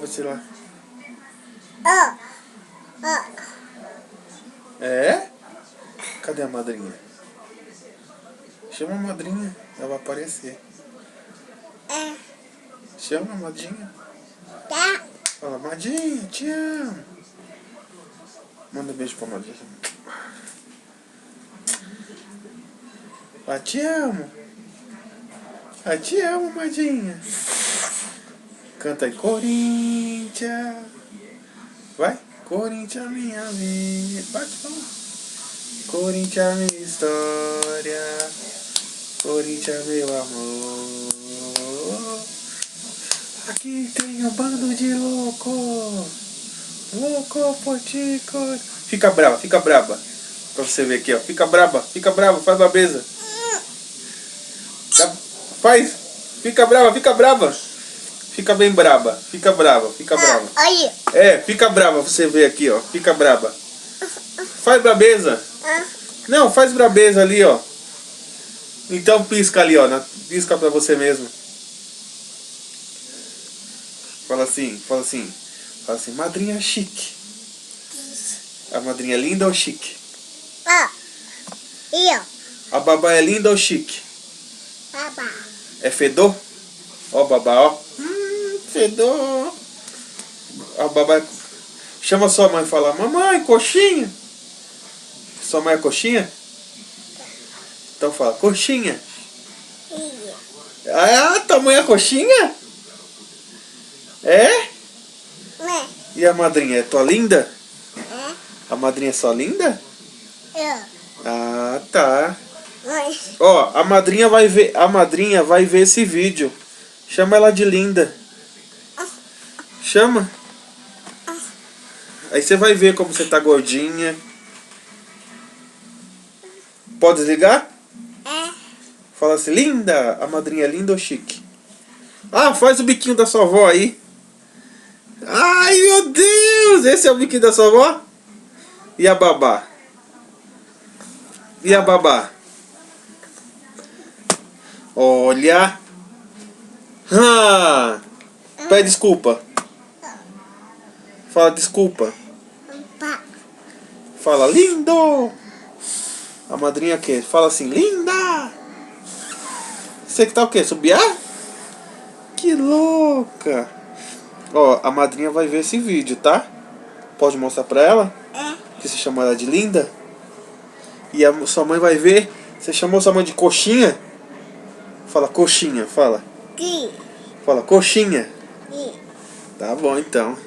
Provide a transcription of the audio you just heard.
Sei lá. É? Cadê a madrinha? Chama a madrinha, ela vai aparecer. Chama a madrinha. Fala, madrinha, te amo. Manda um beijo pra madrinha. Ah, te amo. Ah, te amo, madrinha. Canta aí, Corinthians. Vai. Corinthians, minha vida. Bate palma. Corinthians, minha história. Corinthians, meu amor. Aqui tem um bando de louco. Louco por ti, cor. Fica brava, fica brava. Pra você ver aqui, ó. Fica brava, faz babeza. Faz. Fica brava, fica brava. Fica bem braba, fica brava, fica brava. Aí. É, fica brava, você vê aqui, ó. Fica braba. Faz brabeza. Não, faz brabeza ali, ó. Então pisca ali, ó. Pisca pra você mesmo. Fala assim, fala assim. Fala assim, madrinha chique. A madrinha é linda ou chique? E ó. A babá é linda ou chique? Babá. É fedor? Ó, babá, ó. Fedor. A babá. Chama sua mãe e fala, mamãe, coxinha. Sua mãe é coxinha? Então fala, coxinha. Ah, tua mãe é coxinha? É? E a madrinha é tua linda? A madrinha é só linda? Ah, tá. Ó, a madrinha vai ver esse vídeo. Chama ela de linda. Chama. Aí você vai ver como você tá gordinha. Pode desligar? Fala assim, linda. A madrinha é linda ou chique? Ah, faz o biquinho da sua avó aí. Ai, meu Deus. Esse é o biquinho da sua avó? E a babá? E a babá? Olha. Pede desculpa. Fala desculpa. Fala lindo. A madrinha o quê? Fala assim, linda. Você que tá o quê? Subiar? Que louca. Ó, a madrinha vai ver esse vídeo, tá? Pode mostrar pra ela? Que você chamou ela de linda? E a sua mãe vai ver. Você chamou sua mãe de coxinha? Fala coxinha, fala. Fala coxinha. Tá bom então.